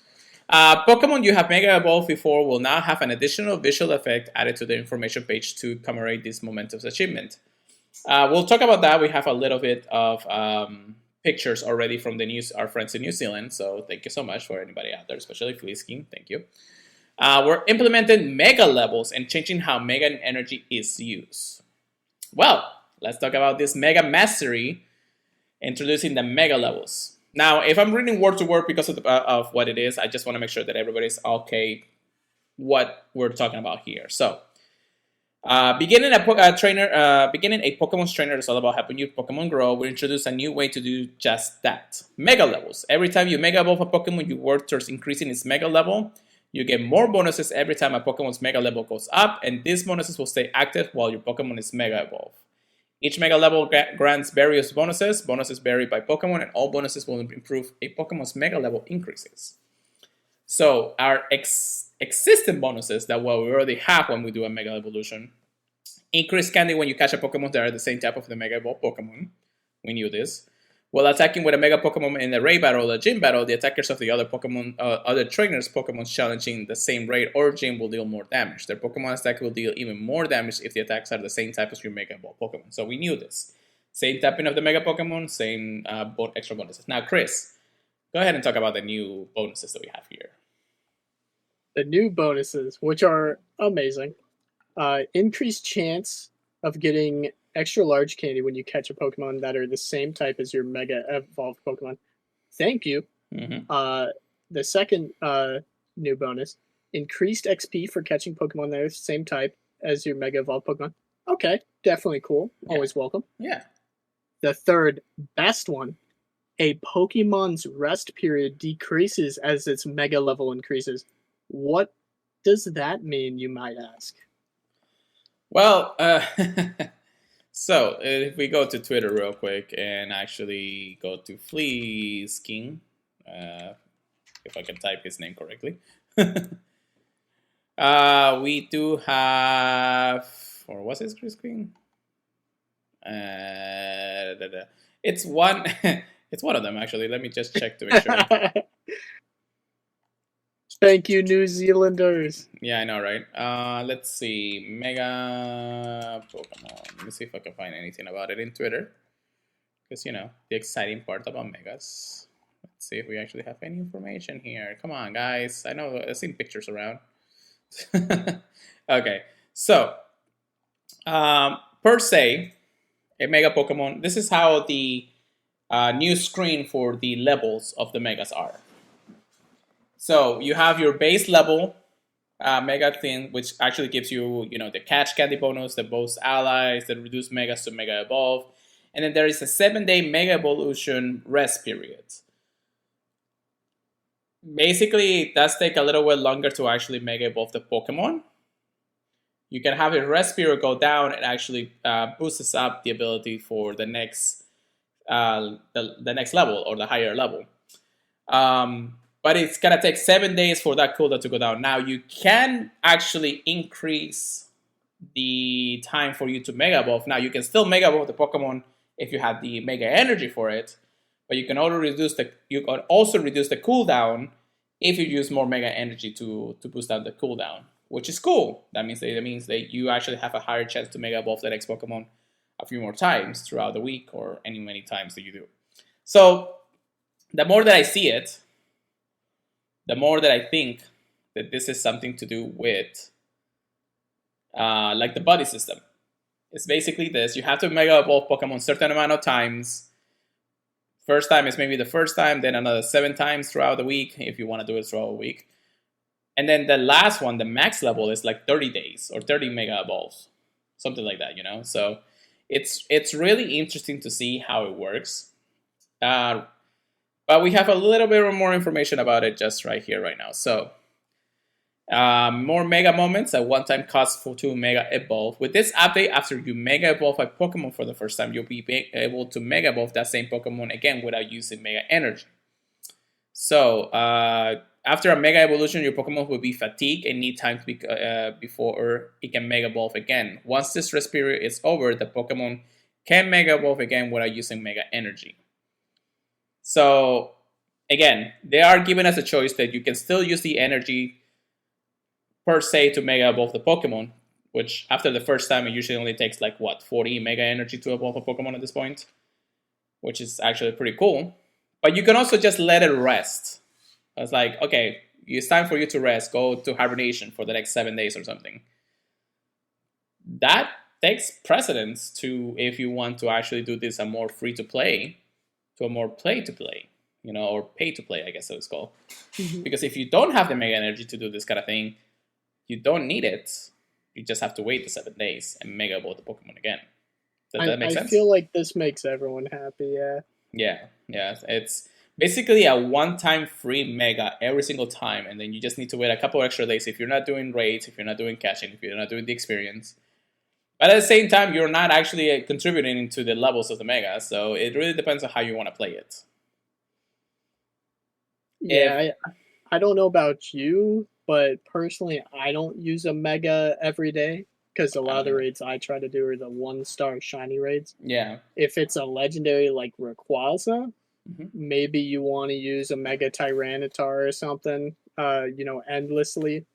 Pokemon you have Mega Evolved before will now have an additional visual effect added to the information page to commemorate this momentous achievement. We'll talk about that. We have a little bit of pictures already from our friends in New Zealand. So thank you so much for anybody out there, especially Fleaskin. Thank you. We're implementing Mega levels and changing how Mega energy is used. Well, let's talk about this Mega Mastery, introducing the Mega levels. Now, if I'm reading word to word because of what it is, I just want to make sure that everybody's okay what we're talking about here. So, beginning a Pokemon's trainer is all about helping your Pokemon grow. We introduce a new way to do just that. Mega levels. Every time you Mega Evolve a Pokemon, you work towards increasing its Mega level. You get more bonuses every time a Pokemon's Mega level goes up, and these bonuses will stay active while your Pokemon is Mega Evolved. Each Mega level grants various bonuses. Bonuses vary by Pokemon, and all bonuses will improve a Pokemon's Mega level increases. So our existing bonuses that we already have when we do a Mega Evolution. Increase candy when you catch a Pokemon that are the same type of the Mega Evolved Pokemon. We knew this. While attacking with a Mega Pokemon in a raid battle or a gym battle, the attackers of the other trainers' Pokemon challenging the same raid or gym will deal more damage. Their Pokemon attack will deal even more damage if the attacks are the same type as your Mega Evolved Pokemon. So we knew this. Same tapping of the Mega Pokemon, same extra bonuses. Now, Chris, go ahead and talk about the new bonuses that we have here. The new bonuses, which are amazing. Increased chance of getting extra large candy when you catch a Pokemon that are the same type as your Mega Evolved Pokemon. Thank you. Mm-hmm. The second new bonus, increased XP for catching Pokemon that are the same type as your Mega Evolved Pokemon. Okay, definitely cool. Yeah. Always welcome. Yeah. The third best one, a Pokemon's rest period decreases as its Mega level increases. What does that mean, you might ask? Well, so if we go to Twitter real quick and actually go to Fleaskin, if I can type his name correctly, we do have, or what's his screen? It's one. It's one of them actually. Let me just check to make sure. Thank you, New Zealanders. Yeah, I know, right? Let's see. Mega Pokemon. Let me see if I can find anything about it in Twitter. Because, the exciting part about Megas. Let's see if we actually have any information here. Come on, guys. I know I've seen pictures around. Okay. So, per se, a Mega Pokemon, this is how the new screen for the levels of the Megas are. So you have your base level Mega thing, which actually gives you, the catch candy bonus, the boost allies, the reduce Megas to Mega Evolve. And then there is a 7-day Mega Evolution rest period. Basically, it does take a little bit longer to actually Mega Evolve the Pokemon. You can have a rest period go down and actually boosts up the ability for the next the next level or the higher level. But it's going to take 7 days for that cooldown to go down. Now, you can actually increase the time for you to Mega Evolve. Now, you can still Mega Evolve the Pokemon if you have the Mega Energy for it. But you can also reduce the cooldown if you use more Mega Energy to boost down the cooldown, which is cool. That means that you actually have a higher chance to Mega Evolve the next Pokemon a few more times throughout the week or many times that you do. So, the more that I see it, the more that I think that this is something to do with like the buddy system. It's basically this. You have to Mega Evolve Pokemon a certain amount of times. First time is maybe the first time, then another 7 times throughout the week if you want to do it throughout a week. And then the last one, the max level, is like 30 days or 30 Mega Evolves. Something like that, So it's really interesting to see how it works. But we have a little bit more information about it just right here, right now. So, more Mega Moments at one-time cost to Mega Evolve. With this update, after you Mega Evolve a Pokemon for the first time, you'll be able to Mega Evolve that same Pokemon again without using Mega Energy. So, after a Mega Evolution, your Pokemon will be fatigued and need time before it can Mega Evolve again. Once this rest period is over, the Pokemon can Mega Evolve again without using Mega Energy. So, again, they are giving us a choice that you can still use the energy per se to Mega Evolve the Pokemon, which after the first time, it usually only takes 40 Mega Energy to evolve a Pokemon at this point, which is actually pretty cool. But you can also just let it rest. It's like, okay, it's time for you to rest. Go to hibernation for the next 7 days or something. That takes precedence to if you want to actually do this a more free-to-play to a more play-to-play, or pay-to-play, I guess it was called. Mm-hmm. Because if you don't have the Mega Energy to do this kind of thing, you don't need it. You just have to wait the 7 days and Mega Evolve the Pokemon again. Does that make sense? I feel like this makes everyone happy, yeah. Yeah, it's basically a one-time free Mega every single time, and then you just need to wait a couple extra days if you're not doing raids, if you're not doing catching, if you're not doing the experience. But at the same time, you're not actually contributing to the levels of the Mega, so it really depends on how you want to play it. Yeah, I don't know about you, but personally, I don't use a Mega every day because a lot of the raids I try to do are the 1-star shiny raids. Yeah. If it's a legendary like Rayquaza, maybe you want to use a Mega Tyranitar or something, endlessly.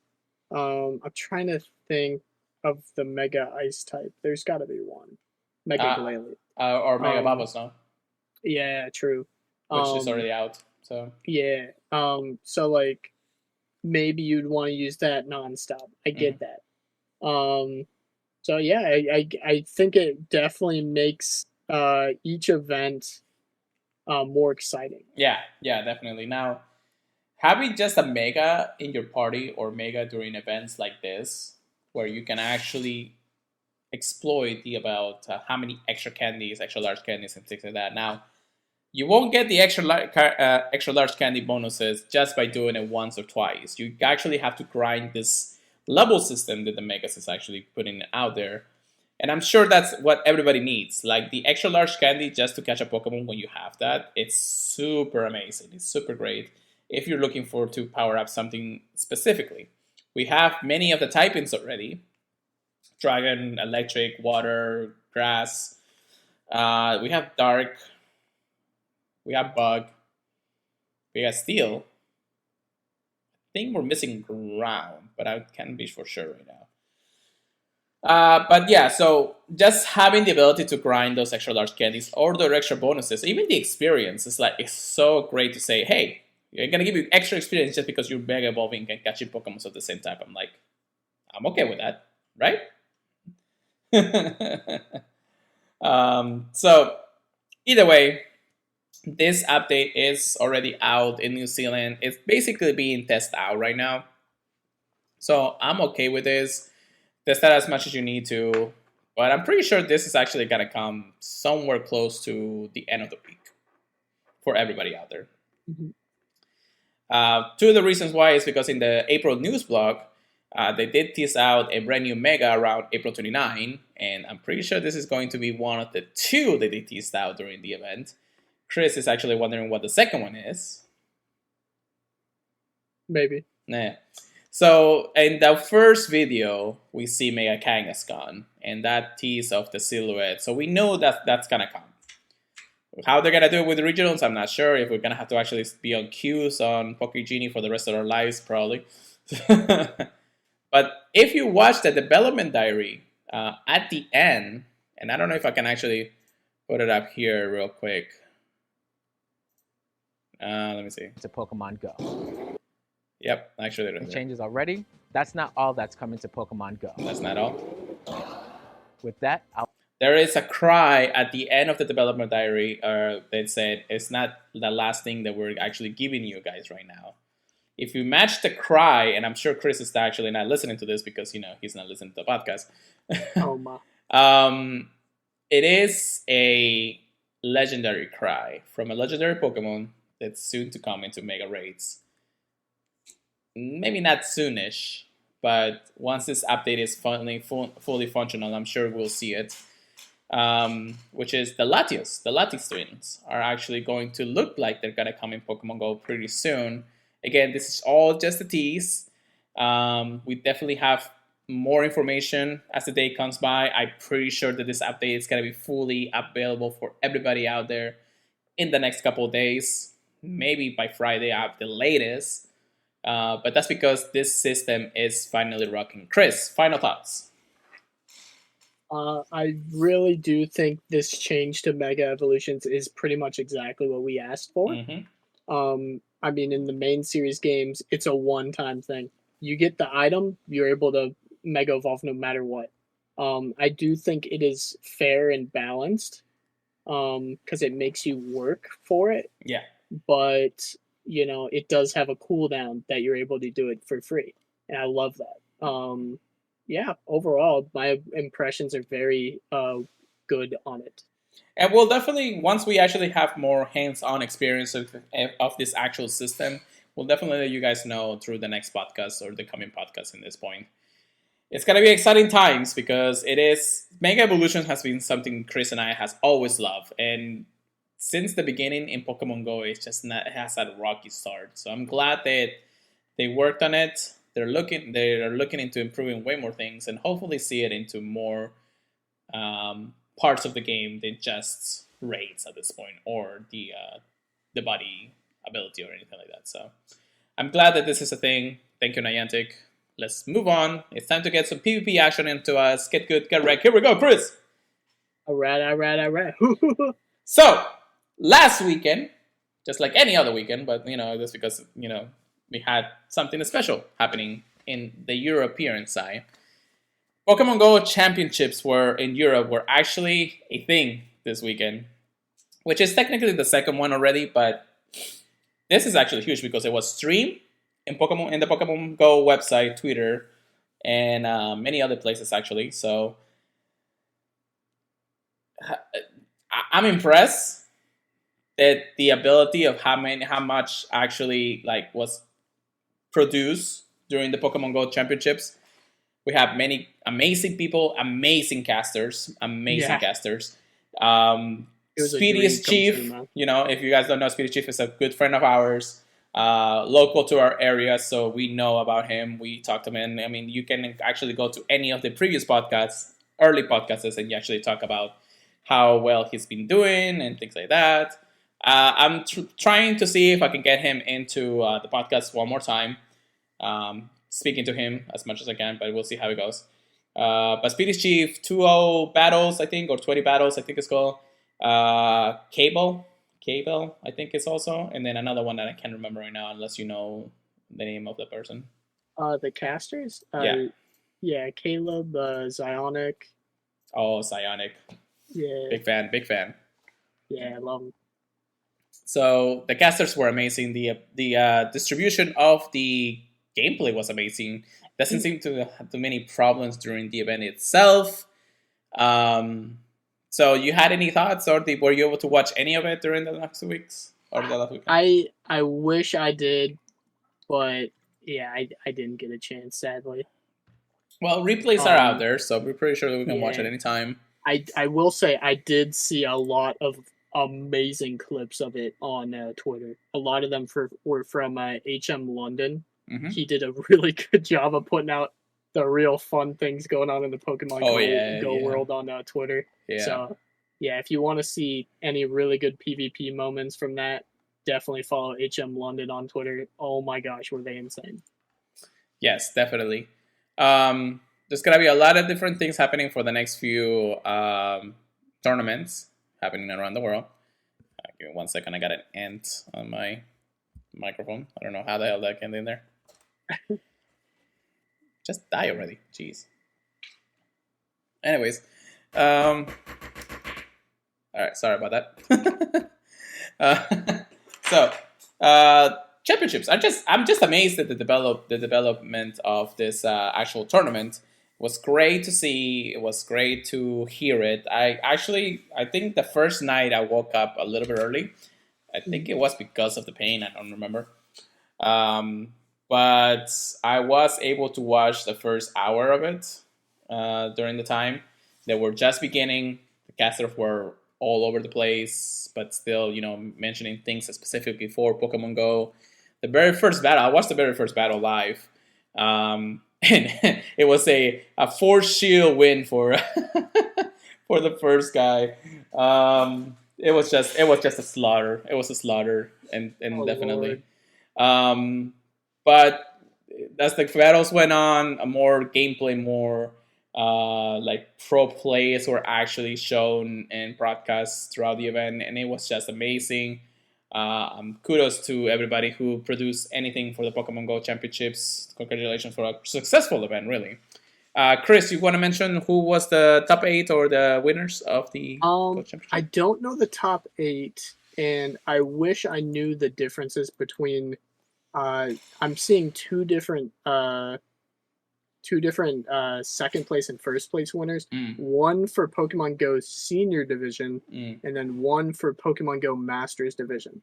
I'm trying to think of the Mega Ice type. There's got to be one. Mega Glalie. Or Mega Babos, no? Yeah, true. Which is already out, so. Yeah. So, maybe you'd want to use that nonstop. I get that. So, yeah, I think it definitely makes each event more exciting. Yeah, definitely. Now, having just a Mega in your party or Mega during events like this, where you can actually exploit about how many extra large candies and things like that. Now, you won't get the extra large candy bonuses just by doing it once or twice. You actually have to grind this level system that the Megas is actually putting out there. And I'm sure that's what everybody needs. Like the extra large candy just to catch a Pokemon when you have that. It's super amazing. It's super great if you're looking to power up something specifically. We have many of the typings already. Dragon, Electric, Water, Grass. We have Dark. We have Bug. We have Steel. I think we're missing Ground, but I can't be for sure right now. But yeah, so just having the ability to grind those extra large candies or the extra bonuses, even the experience, it's so great to say, hey, you're going to give you extra experience just because you're Mega Evolving and catching Pokemon at the same time. I'm okay with that, right? So, either way, this update is already out in New Zealand. It's basically being tested out right now. So, I'm okay with this. Test that as much as you need to. But I'm pretty sure this is actually going to come somewhere close to the end of the week for everybody out there. Mm-hmm. Two of the reasons why is because in the April news blog, they did tease out a brand new Mega around April 29, and I'm pretty sure this is going to be one of the two that they teased out during the event. Chris is actually wondering what the second one is. Maybe. Nah. So in the first video, we see Mega Kangaskhan, and that tease of the silhouette. So we know that that's gonna come. How they're gonna do it with the regionals, I'm not sure. If we're gonna have to actually be on queues on Pokegenie for the rest of our lives, probably. But if you watch the development diary at the end, and I don't know if I can actually put it up here real quick. Let me see. To Pokemon Go. Yep, actually right changes already. That's not all that's coming to Pokemon Go. That's not all. With that, there is a cry at the end of the development diary that said it's not the last thing that we're actually giving you guys right now. If you match the cry, and I'm sure Chris is actually not listening to this because he's not listening to the podcast. Oh my. It is a legendary cry from a legendary Pokemon that's soon to come into Mega Raids. Maybe not soonish, but once this update is fully functional, I'm sure we'll see it. Which is the Latios. The Latios twins are actually going to look like they're going to come in Pokemon Go pretty soon. Again, this is all just a tease. We definitely have more information as the day comes by. I'm pretty sure that this update is going to be fully available for everybody out there in the next couple of days, maybe by Friday at the latest. But that's because this system is finally rocking. Chris, final thoughts? I really do think this change to Mega Evolutions is pretty much exactly what we asked for. Mm-hmm. I mean, in the main series games, it's a one-time thing. You get the item, you're able to Mega Evolve no matter what. I do think it is fair and balanced because it makes you work for it. Yeah. But, you know, it does have a cooldown that you're able to do it for free. And I love that. Yeah, overall, my impressions are very good on it. And we'll definitely, once we actually have more hands-on experience of this actual system, we'll definitely let you guys know through the next podcast or the coming podcast in this point. It's going to be exciting times because it is, Mega Evolution has been something Chris and I has always loved. And since the beginning in Pokemon Go, it has had a rocky start. So I'm glad that they worked on it. They're looking into improving way more things and hopefully see it into more parts of the game than just raids at this point or the body ability or anything like that. So I'm glad that this is a thing. Thank you, Niantic. Let's move on. It's time to get some PvP action into us. Get good, get wrecked. Here we go, Chris. All right. So last weekend, just like any other weekend, but that's because we had something special happening in the European side. Pokemon Go championships in Europe were actually a thing this weekend, which is technically the second one already, but this is actually huge because it was streamed in the Pokemon Go website, Twitter, and many other places actually. So I'm impressed that the ability of how much actually was produced during the Pokemon Go championships. We have many amazing people, amazing casters. Speediest Chief, if you guys don't know, Speediest Chief is a good friend of ours, local to our area, so we know about him. We talked to him, and I mean, you can actually go to any of the previous podcasts, early podcasts, and you actually talk about how well he's been doing and things like that. I'm trying to see if I can get him into the podcast one more time. Speaking to him as much as I can, but we'll see how it goes. But Speediest Chief, 2-0 battles, I think, or 20 battles, I think it's called. Cable, I think it's also. And then another one that I can't remember right now, unless you know the name of the person. The casters? Yeah, Caleb, Zionic. Oh, Zionic. Yeah. Big fan. Yeah, I love him. So the casters were amazing. The distribution of the gameplay was amazing. Doesn't seem to have too many problems during the event itself. So you had any thoughts, or were you able to watch any of it during the last 2 weeks or the last weekend? I wish I did, but yeah, I didn't get a chance, sadly. Well, replays are out there, so we're pretty sure that we can watch it anytime. I will say I did see a lot of amazing clips of it on Twitter. A lot of them were from HM London. Mm-hmm. He did a really good job of putting out the real fun things going on in the Pokemon Go world on Twitter. Yeah. So, yeah, if you want to see any really good PvP moments from that, definitely follow HM London on Twitter. Oh my gosh, were they insane. Yes, definitely. There's going to be a lot of different things happening for the next few tournaments happening around the world. Give me 1 second. I got an ant on my microphone. I don't know how the hell that came in there. Just die already. Jeez. Anyways. All right. Sorry about that. Championships. I'm just amazed at the development of this actual tournament was great to see. It was great to hear it. I think the first night I woke up a little bit early. I think it was because of the pain. I don't remember. But I was able to watch the first hour of it during the time. They were just beginning. The casters were all over the place, but still, mentioning things specifically for Pokemon Go. The very first battle, I watched the very first battle live. And it was a force shield win for for the first guy. It was just a slaughter. It was a slaughter, and definitely. But as the battles went on, a more gameplay, more like pro plays were actually shown and broadcast throughout the event, and it was just amazing. Kudos to everybody who produced anything for the Pokemon Go Championships. Congratulations for a successful event, really. Chris, you want to mention who was the top 8 or the winners of the Go Championship? I don't know the top 8, and I wish I knew the differences between. I'm seeing two different second place and first place winners. One for Pokemon Go Senior Division, and then one for Pokemon Go Masters Division.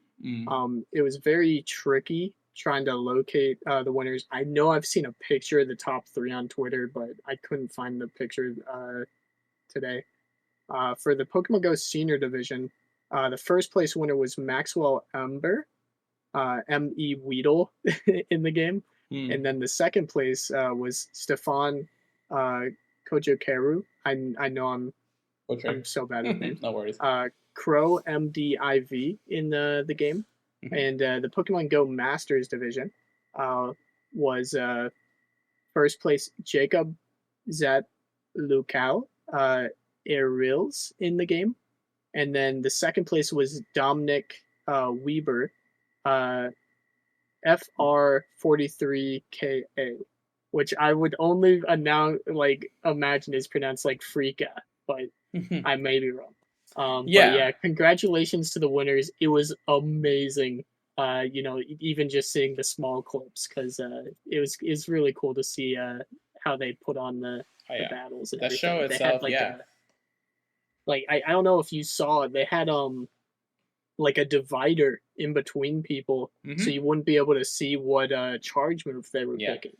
It was very tricky trying to locate the winners. I know I've seen a picture of the top 3 on Twitter, but I couldn't find the picture today. For the Pokemon Go Senior Division, the first place winner was Maxwell Ember, M.E. Weedle in the game. And then the second place was Stefan Kojokeru. I know I'm so bad at names. No worries. Crow MDIV in the game. And the Pokemon Go Masters Division was first place Jacob Zet Lukau Erils in the game. And then the second place was Dominic Weber FR43KA, which I would only imagine is pronounced like Freaka, but I may be wrong. But yeah, congratulations to the winners. It was amazing. Even just seeing the small clips, because it's really cool to see how they put on the battles and the everything. show itself. I don't know if you saw it. They had like a divider in between people, so you wouldn't be able to see what charge move they were picking.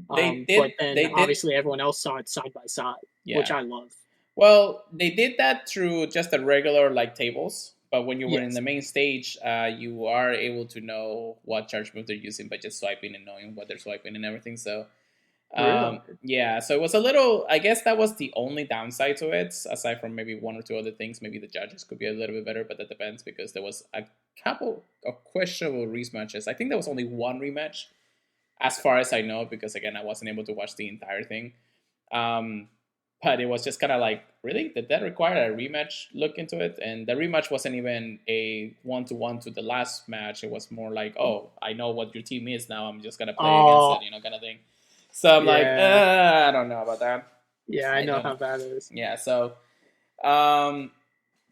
But then obviously everyone else saw it side by side, which I love. Well, they did that through just the regular tables, but when you were in the main stage, you are able to know what charge move they're using by just swiping and knowing what they're swiping and everything. So so it was a little, I guess that was the only downside to it, aside from maybe one or two other things. Maybe the judges could be a little bit better, but that depends, because there was a couple of questionable rematches. I think there was only one rematch, as far as I know, because again, I wasn't able to watch the entire thing. But it was just kind of like, really? Did that require a rematch look into it? And the rematch wasn't even a 1-to-1 to the last match. It was more like, oh, I know what your team is now. I'm just going to play against it, kind of thing. So I'm like, I don't know about that. Yeah, I know how that is. Yeah, so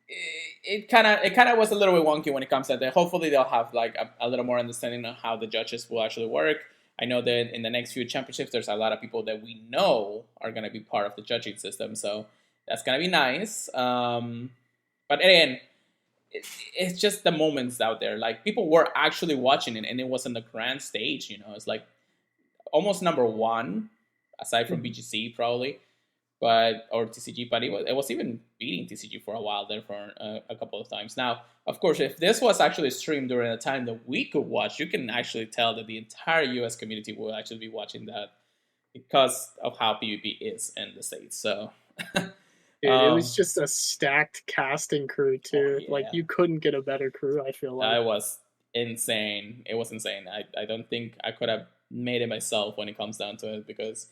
it kind of was a little bit wonky when it comes to that. Hopefully they'll have a little more understanding of how the judges will actually work. I know that in the next few championships, there's a lot of people that we know are going to be part of the judging system, so that's going to be nice. But again, it's just the moments out there. People were actually watching it, and it was on the grand stage. It's almost number 1, aside from BGC probably, or TCG, but it was even beating TCG for a while there for a couple of times. Now, of course, if this was actually streamed during a time that we could watch, you can actually tell that the entire US community will actually be watching that because of how PvP is in the States. So it was just a stacked casting crew too. You couldn't get a better crew, I feel like. It was insane. It was insane. I don't think I could have made it myself when it comes down to it, because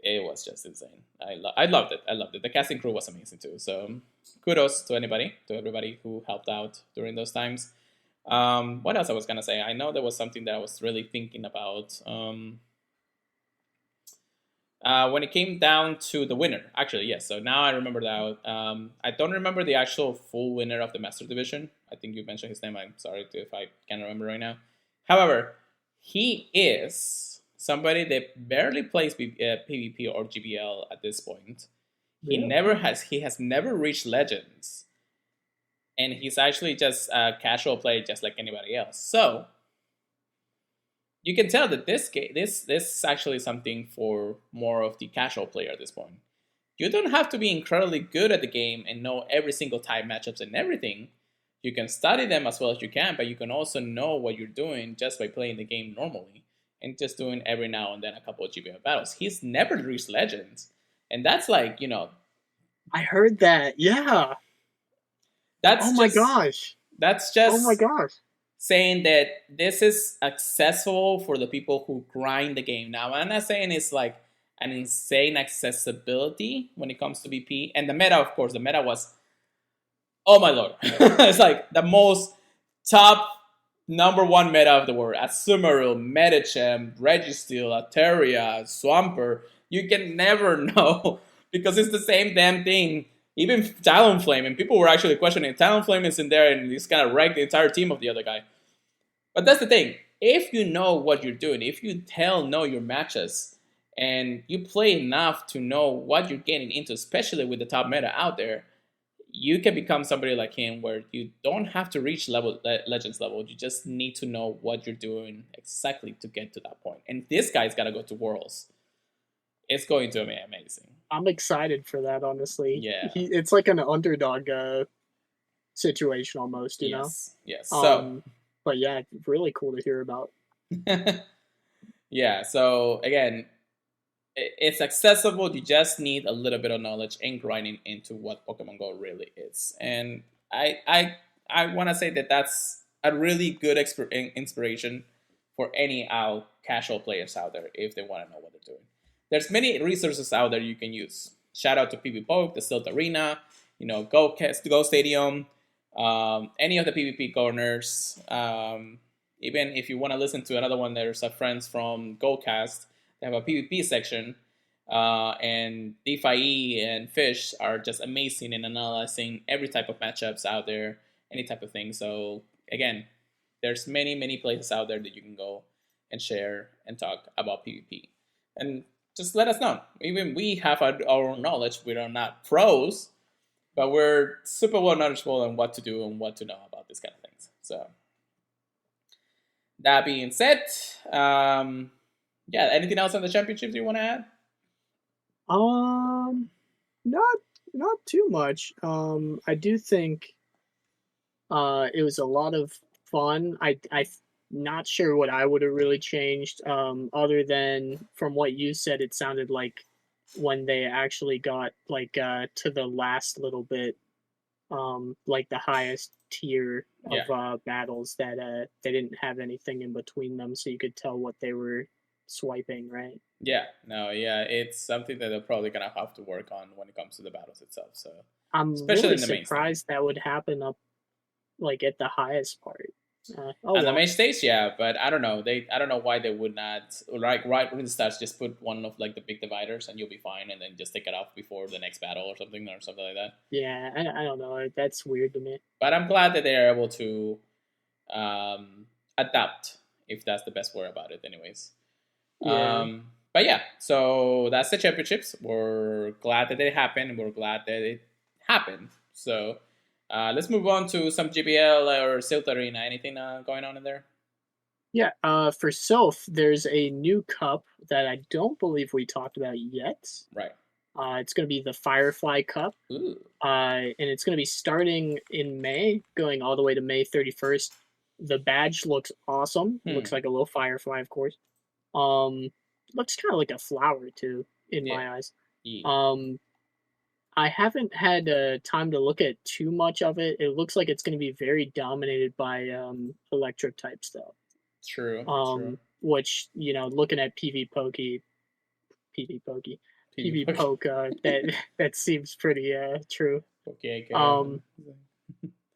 it was just insane. I loved it. The casting crew was amazing too. So kudos to everybody who helped out during those times. What else I was gonna say? I know there was something that I was really thinking about. When it came down to the winner, actually, yes. So now I remember that. I don't remember the actual full winner of the Master Division. I think you mentioned his name. I'm sorry if I can't remember right now. However, he is somebody that barely plays PvP or GBL at this point. Yeah. He has never reached Legends, and he's actually just a casual play, just like anybody else. So you can tell that this is actually something for more of the casual player at this point. You don't have to be incredibly good at the game and know every single type matchups and everything. You can study them as well as you can, but you can also know what you're doing just by playing the game normally and just doing every now and then a couple of GBL battles. He's never reached Legends, and that's like, I heard that. Yeah. that's Oh my just gosh. that's Oh my just gosh. saying that this is accessible for the people who grind the game. Now, I'm not saying it's like an insane accessibility when it comes to BP. And the meta, of course, the meta was, oh my lord, it's like the most top number one meta of the world. Azumarill, Medicham, Registeel, Altaria, Swampert. You can never know because it's the same damn thing. Even Talonflame, and people were actually questioning Talonflame is in there and he's kind of wrecked the entire team of the other guy. But that's the thing. If you know what you're doing, if you know your matches, and you play enough to know what you're getting into, especially with the top meta out there, you can become somebody like him where you don't have to reach Legends level. You just need to know what you're doing exactly to get to that point. And this guy's got to go to Worlds. It's going to be amazing. I'm excited for that, honestly. Yeah. It's like an underdog situation almost, you know? Yes. So, but yeah, really cool to hear about. yeah. So again, it's accessible. You just need a little bit of knowledge and grinding into what Pokemon Go really is. And I want to say that that's a really good inspiration for any casual players out there if they want to know what they're doing. There's many resources out there you can use. Shout out to PvP Poke, the Silt Arena, Go Stadium, any of the PvP corners. Even if you want to listen to another one, there's a friends from GoCast. They have a PvP section, and DeFi and Fish are just amazing in analyzing every type of matchups out there, any type of thing. So again, there's many places out there that you can go and share and talk about PvP. And just let us know. Even we have our own knowledge. We are not pros, but we're super well knowledgeable on what to do and what to know about this kind of things. So that being said, yeah, anything else on the championships you want to add? Not too much. I do think it was a lot of fun. I'm not sure what I would have really changed. Other than from what you said, it sounded like when they actually got like to the last little bit, like the highest tier of battles that they didn't have anything in between them, so you could tell what they were swiping, right? Yeah, it's something that they're probably gonna have to work on when it comes to the battles itself. So I'm especially really in the main surprised that would happen up like at the highest part. On the main stage, yeah, but I don't know. I don't know why they would not right when it starts. Just put one of like the big dividers, and you'll be fine, and then just take it off before the next battle or something like that. Yeah, I don't know. That's weird to me. But I'm glad that they're able to adapt, if that's the best word about it. Anyways, Yeah. But yeah, so that's the championships. We're glad that they happened. We're glad that it happened. So. Let's move on to some GBL or Silt Arena. Anything going on in there? Yeah, for Sylph, there's a new cup that I don't believe we talked about yet. Right. It's going to be the Firefly Cup. Ooh. And it's going to be starting in May, going all the way to May 31st. The badge looks awesome. It looks like a little firefly, of course. Looks kind of like a flower, too, in my eyes. Yeah. I haven't had time to look at too much of it. It looks like it's going to be very dominated by electric type stuff. True. Which, looking at PV Poke, that seems pretty true. Okay.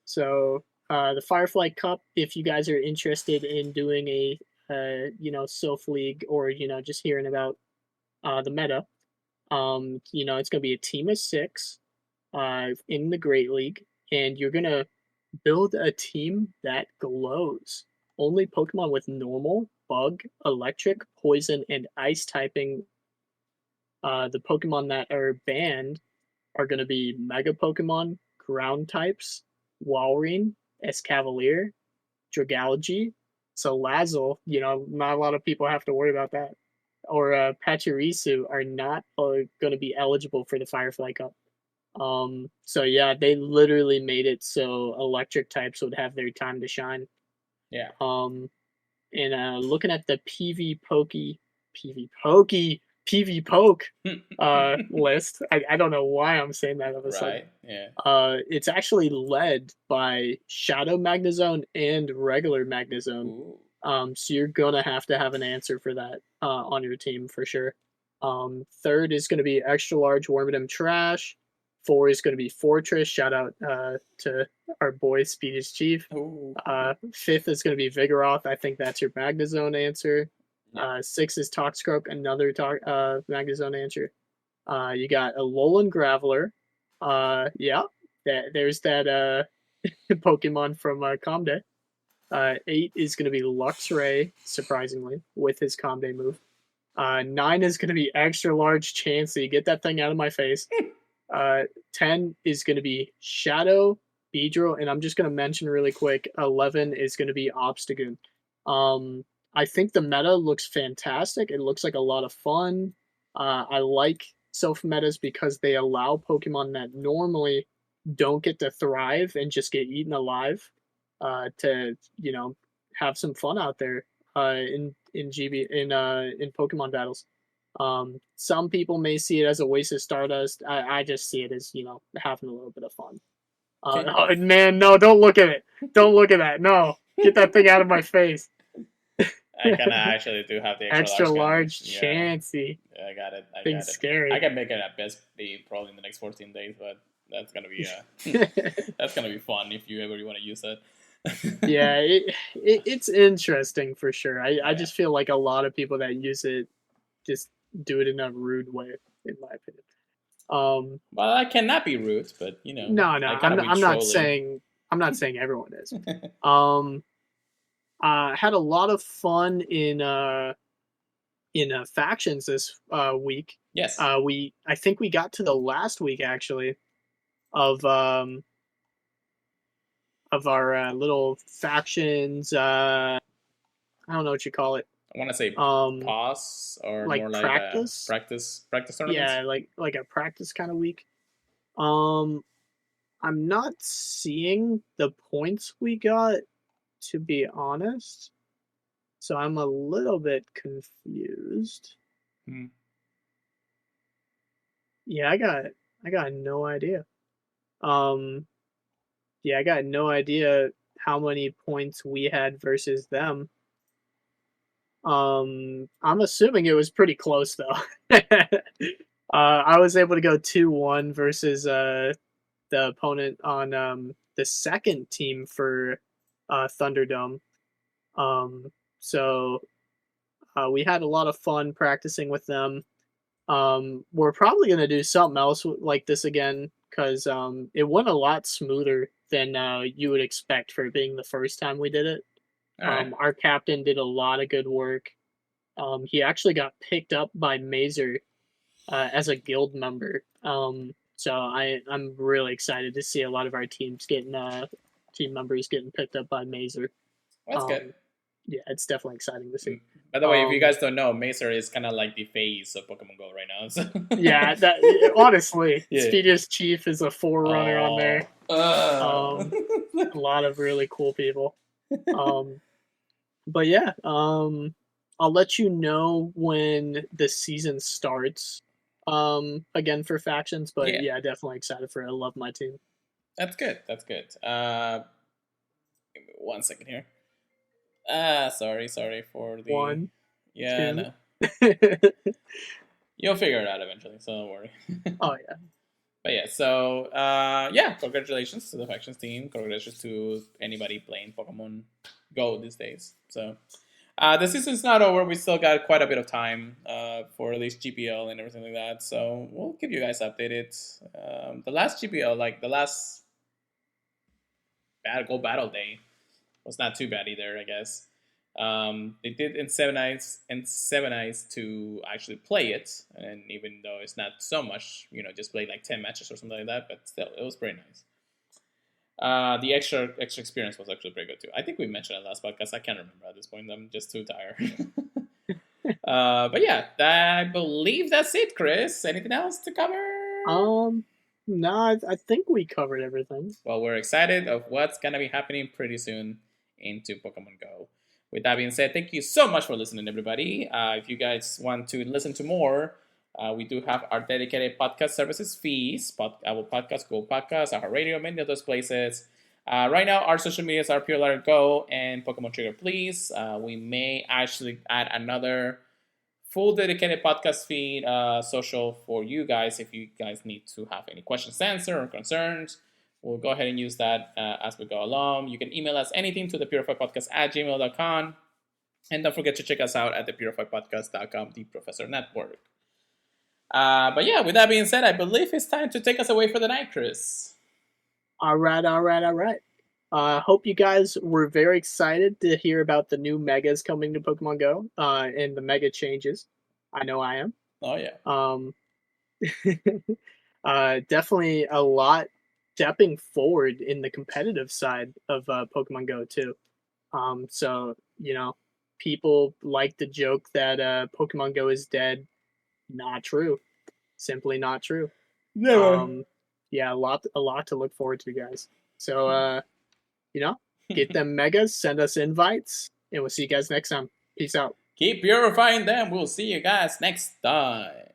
So the Firefly Cup, if you guys are interested in doing a Sylph League or just hearing about the meta. It's going to be a team of 6 in the Great League, and you're going to build a team that glows. Only Pokemon with normal, bug, electric, poison, and ice typing. The Pokemon that are banned are going to be Mega Pokemon, ground types, Walrein, Escavalier, Dragalge. So Lazzle, not a lot of people have to worry about that. Or Pachirisu are not going to be eligible for the Firefly Cup. So yeah, they literally made it so electric types would have their time to shine. Yeah. And looking at the PV Poke list. I don't know why I'm saying that of a sudden. Right. Yeah. It's actually led by Shadow Magnezone and regular Magnezone. Ooh. So you're gonna have to have an answer for that on your team for sure. Third is gonna be extra large Wormadam Trash. 4 is gonna be Fortress. Shout out to our boy Speediest Chief. Ooh. 5th is gonna be Vigoroth. I think that's your Magnezone answer. Yeah. 6 is Toxicroak, another Magnezone answer. You got a Alolan Graveler. Yeah, there's that Pokemon from Comday. 8 is going to be Luxray, surprisingly, with his Comday move. 9 is going to be extra large Chansey. Get that thing out of my face. 10 is going to be Shadow, Beedrill, and I'm just going to mention really quick, 11 is going to be Obstagoon. I think the meta looks fantastic. It looks like a lot of fun. I like self-metas because they allow Pokemon that normally don't get to thrive and just get eaten alive to have some fun out there in Pokemon battles. Some people may see it as a waste of Stardust. I just see it as having a little bit of fun. Oh, man, no! Don't look at it. Don't look at that. No, get that thing out of my face. I kind of actually do have the extra large Chansey. Yeah, I got it. Thing's scary. I can make it at best be probably in the next 14 days, but that's gonna be that's gonna be fun if you ever want to use that. Yeah, it's interesting for sure. I just feel like a lot of people that use it just do it in a rude way, in my opinion. Well, I cannot be rude, but No, I'm not saying everyone is. Had a lot of fun in factions this week. Yes. I think we got to the last week actually of our little factions. I don't know what you call it. I want to say pause or like more like practice. Practice tournaments. Yeah, like a practice kind of week. I'm not seeing the points we got, to be honest. So I'm a little bit confused. Yeah, I got no idea. Yeah, I got no idea how many points we had versus them. I'm assuming it was pretty close though. I was able to go 2-1 versus the opponent on the second team for Thunderdome. So we had a lot of fun practicing with them. We're probably going to do something else like this again because it went a lot smoother than you would expect for it being the first time we did it. Right. Our captain did a lot of good work. He actually got picked up by Mazer as a guild member. So I'm really excited to see a lot of our team members getting picked up by Mazer. That's good. Yeah, it's definitely exciting to see. By the way, if you guys don't know, Mazer is kind of like the face of Pokemon Go right now. So. Yeah, honestly, yeah. Speediest Chief is a forerunner on there. A lot of really cool people. But yeah, I'll let you know when the season starts. Again for factions, but yeah, definitely excited for it. I love my team. That's good. Give me 1 second here. Sorry for the 1. Yeah, 2. No. You'll figure it out eventually, so don't worry. Oh yeah. But yeah, so congratulations to the factions team. Congratulations to anybody playing Pokemon Go these days. So the season's not over. We still got quite a bit of time for this GPL and everything like that. So we'll keep you guys updated. The last GPL, like the last battle day, was not too bad either, I guess. They did incentivize to actually play it, and even though it's not so much, just play like 10 matches or something like that, but still, it was pretty nice. The extra experience was actually pretty good too. I think we mentioned it last podcast. I can't remember at this point. I'm just too tired. But yeah, I believe that's it, Chris. Anything else to cover? No, I think we covered everything. Well, we're excited of what's gonna be happening pretty soon into Pokemon Go. With that being said, thank you so much for listening, everybody. If you guys want to listen to more, we do have our dedicated podcast services feeds, Apple Podcasts, Google Podcasts, our radio, many of those places. Right now, our social medias are Pure Letter Go and Pokemon Trigger Please. We may actually add another full dedicated podcast feed social for you guys if you guys need to have any questions answered or concerns. We'll go ahead and use that as we go along. You can email us anything to thepurifiedpodcast@gmail.com. And don't forget to check us out at thepurifiedpodcast.com, the Professor Network. But yeah, with that being said, I believe it's time to take us away for the night, Chris. All right. Hope you guys were very excited to hear about the new megas coming to Pokemon Go and the mega changes. I know I am. Oh, yeah. Definitely a lot stepping forward in the competitive side of Pokemon Go, too. So, people like to joke that Pokemon Go is dead. Not true. Simply not true. Never. Yeah, a lot to look forward to, guys. So, get them megas, send us invites, and we'll see you guys next time. Peace out. Keep purifying them. We'll see you guys next time.